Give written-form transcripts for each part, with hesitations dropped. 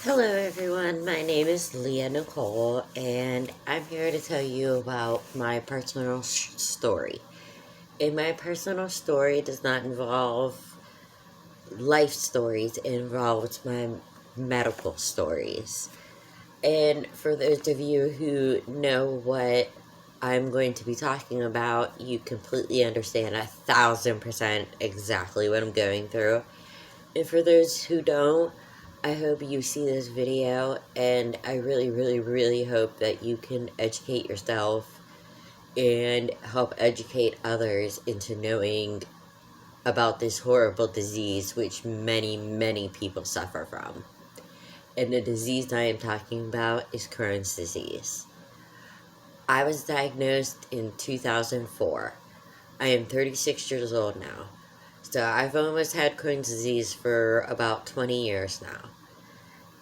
Hello everyone, my name is Leah Nicole and I'm here to tell you about my personal story. And my personal story does not involve life stories, it involves my medical stories. And for those of you who know what I'm going to be talking about, you completely understand 1,000% exactly what I'm going through. And for those who don't, I hope you see this video, and I really, really, really hope that you can educate yourself and help educate others into knowing about this horrible disease which many, many people suffer from. And the disease I am talking about is Crohn's disease. I was diagnosed in 2004. I am 36 years old now. So I've almost had Crohn's disease for about 20 years now.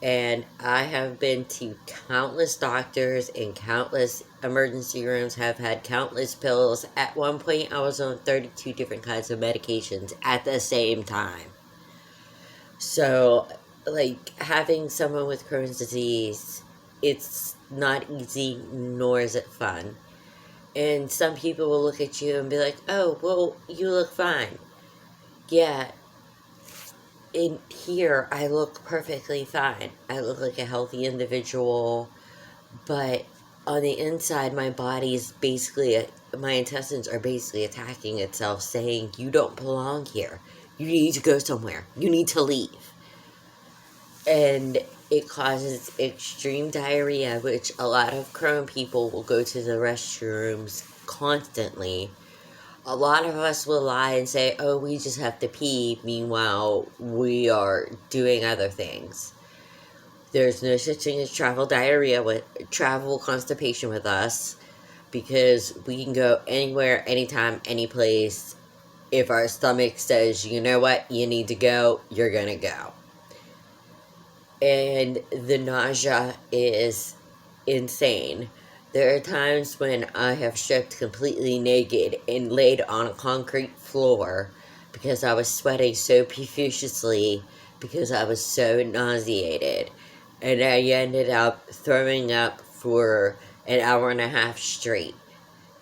And I have been to countless doctors in countless emergency rooms, have had countless pills. At one point, I was on 32 different kinds of medications at the same time. So, having someone with Crohn's disease, it's not easy, nor is it fun. And some people will look at you and be like, oh, well, you look fine. Yeah, in here, I look perfectly fine. I look like a healthy individual, but on the inside, my body's basically, my intestines are basically attacking itself, saying, you don't belong here. You need to go somewhere. You need to leave. And it causes extreme diarrhea, which a lot of Crohn people will go to the restrooms constantly. A lot of us will lie and say, oh, we just have to pee. Meanwhile, we are doing other things. There's no such thing as travel constipation with us, because we can go anywhere, anytime, any place. If our stomach says, you know what, you need to go, you're going to go. And the nausea is insane. There are times when I have stripped completely naked and laid on a concrete floor because I was sweating so profusely because I was so nauseated. And I ended up throwing up for an hour and a half straight.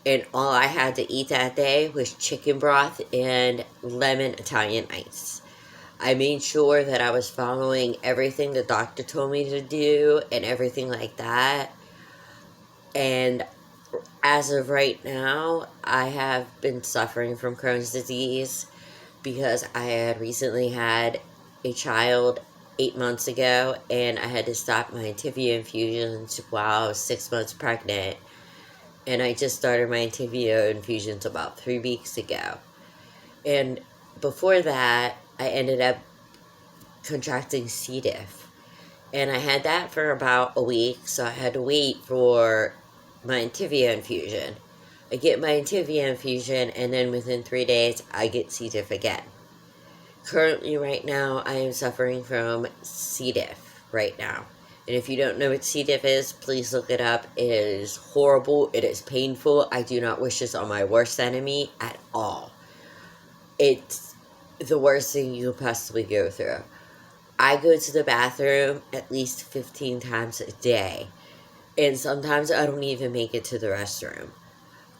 And all I had to eat that day was chicken broth and lemon Italian ice. I made sure that I was following everything the doctor told me to do and everything like that. And as of right now, I have been suffering from Crohn's disease because I had recently had a child 8 months ago, and I had to stop my Entyvio infusions while I was 6 months pregnant. And I just started my Entyvio infusions about 3 weeks ago. And before that, I ended up contracting Cdiff. And I had that for about a week, so I had to wait for my Entyvio infusion. I get my Entyvio infusion, and then within 3 days, I get Cdiff again. Currently, right now, I am suffering from Cdiff right now. And if you don't know what Cdiff is, please look it up. It is horrible. It is painful. I do not wish this on my worst enemy at all. It's the worst thing you could possibly go through. I go to the bathroom at least 15 times a day. And sometimes I don't even make it to the restroom.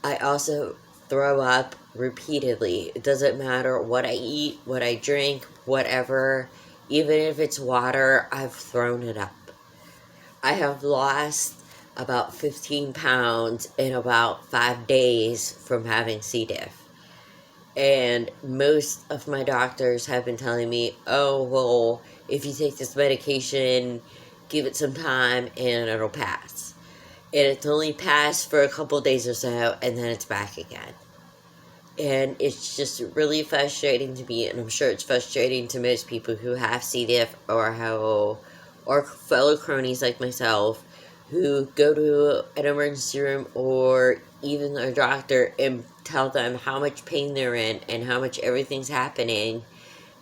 I also throw up repeatedly. It doesn't matter what I eat, what I drink, whatever. Even if it's water, I've thrown it up. I have lost about 15 pounds in about 5 days from having C. diff. And most of my doctors have been telling me, oh, well, if you take this medication, give it some time and it'll pass. And it's only passed for a couple days or so, and then it's back again. And it's just really frustrating to me, and I'm sure it's frustrating to most people who have C. diff or fellow cronies like myself who go to an emergency room or even their doctor and tell them how much pain they're in and how much everything's happening,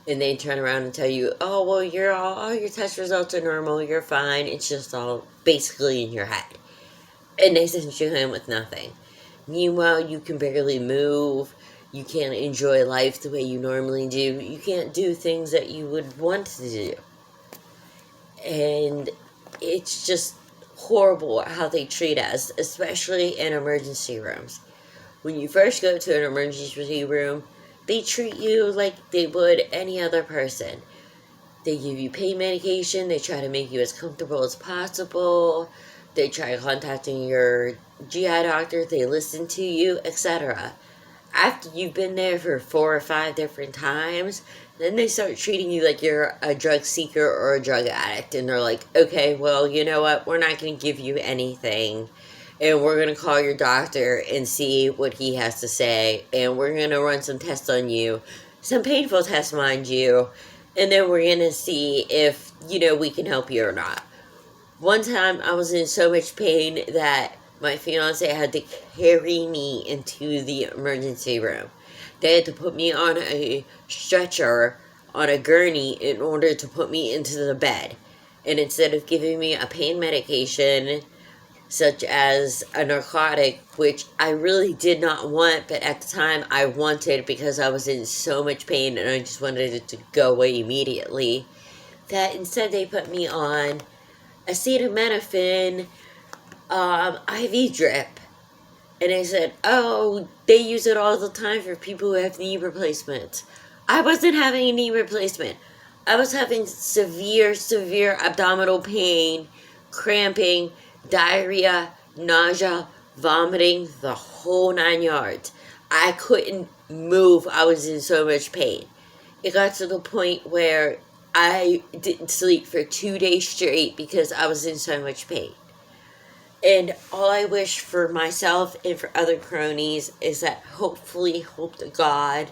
and they turn around and tell you, oh, well, all your test results are normal, you're fine, it's just all basically in your head. And they send you home with nothing. Meanwhile, you can barely move, you can't enjoy life the way you normally do, you can't do things that you would want to do. And it's just horrible how they treat us, especially in emergency rooms. When you first go to an emergency room, they treat you like they would any other person. They give you pain medication, they try to make you as comfortable as possible, they try contacting your GI doctor, they listen to you, etc. After you've been there for 4 or 5 different times, then they start treating you like you're a drug seeker or a drug addict. And they're like, okay, well, you know what? We're not going to give you anything. And we're going to call your doctor and see what he has to say. And we're going to run some tests on you. Some painful tests, mind you. And then we're going to see if, we can help you or not. One time I was in so much pain that my fiance had to carry me into the emergency room. They had to put me on a stretcher on a gurney in order to put me into the bed. And instead of giving me a pain medication, such as a narcotic, which I really did not want, but at the time I wanted because I was in so much pain and I just wanted it to go away immediately, that instead they put me on acetaminophen IV drip. And I said, oh, they use it all the time for people who have knee replacements. I wasn't having a knee replacement. I was having severe, severe abdominal pain, cramping, diarrhea, nausea, vomiting, the whole 9 yards. I couldn't move. I was in so much pain. It got to the point where I didn't sleep for 2 days straight because I was in so much pain. And all I wish for myself and for other cronies is that hope to God,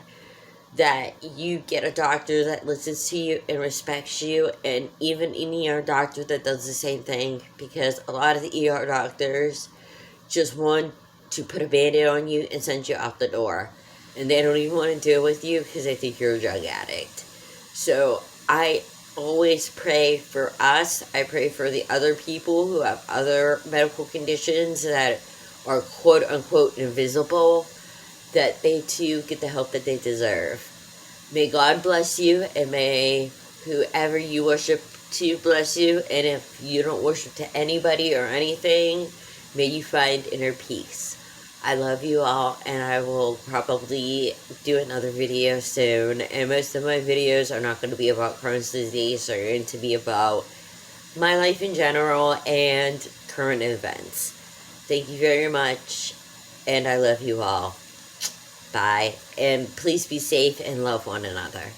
that you get a doctor that listens to you and respects you, and even an ER doctor that does the same thing, because a lot of the ER doctors just want to put a Band-Aid on you and send you out the door. And they don't even want to deal with you because they think you're a drug addict. So I always pray for us. I pray for the other people who have other medical conditions that are quote unquote invisible, that they too get the help that they deserve. May God bless you, and may whoever you worship to bless you. And if you don't worship to anybody or anything, may you find inner peace. I love you all, and I will probably do another video soon. And most of my videos are not going to be about Crohn's disease. They're going to be about my life in general and current events. Thank you very much, and I love you all. Bye, and please be safe and love one another.